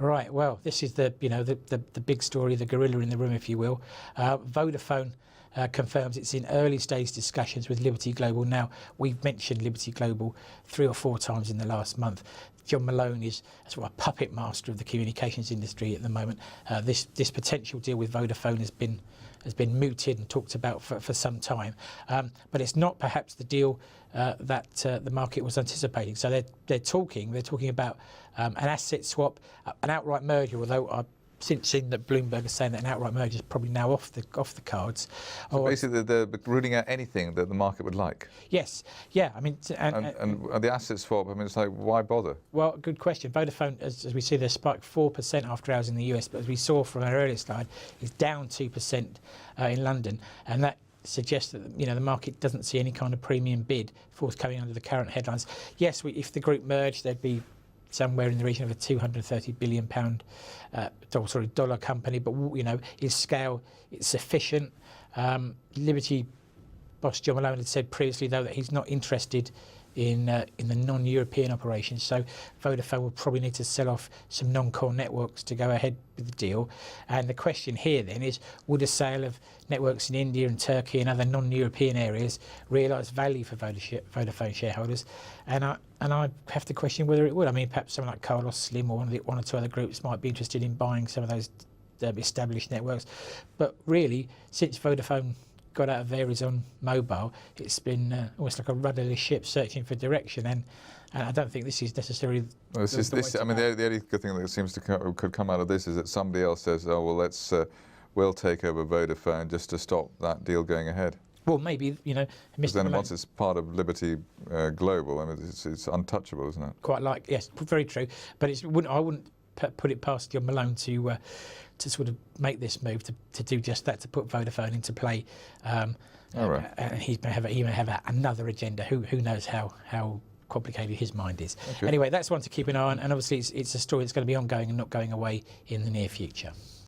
Right. Well, this is the the big story, the gorilla in the room, if you will. Vodafone confirms it's in early stage discussions with Liberty Global. Now, we've mentioned Liberty Global 3 or 4 times in the last month. John Malone is sort of a puppet master of the communications industry at the moment. This potential deal with Vodafone has been mooted and talked about for some time, but it's not perhaps the deal that the market was anticipating. So they're talking about an asset swap, an outright merger. Although I've since seen that Bloomberg is saying that an outright merger is probably now off the cards. So basically, they're ruling out anything that the market would like. Yes, yeah. I mean, and the asset swap. I mean, it's like, why bother? Well, good question. Vodafone, as we see, they spiked 4% after hours in the US, but as we saw from our earlier slide, is down 2% in London, and that suggests that the market doesn't see any kind of premium bid forthcoming under the current headlines. Yes, if the group merged, there'd be somewhere in the region of a £230 billion dollar company, but its scale, it's sufficient. Liberty boss John Malone had said previously, though, that he's not interested in the non-European operations, so Vodafone will probably need to sell off some non-core networks to go ahead with the deal. And the question here then is, would a sale of networks in India and Turkey and other non-European areas realise value for Vodafone shareholders? And I have to question whether it would. I mean, perhaps someone like Carlos Slim or one or two other groups might be interested in buying some of those established networks. But really, since Vodafone got out of Verizon Mobile, it's been almost like a rudderless ship searching for direction, and I don't think this is necessarily. Well, I mean, the only good thing that seems to could come out of this is that somebody else says, "Oh well, we'll take over Vodafone just to stop that deal going ahead." Well, maybe Mr. Then once it's part of Liberty Global, I mean, it's untouchable, isn't it? Quite yes, very true. But I wouldn't put it past John Malone to sort of make this move, to do just that, to put Vodafone into play. All right. And he may have another agenda. Who knows how complicated his mind is. Okay. Anyway, that's one to keep an eye on, and obviously it's a story that's going to be ongoing and not going away in the near future.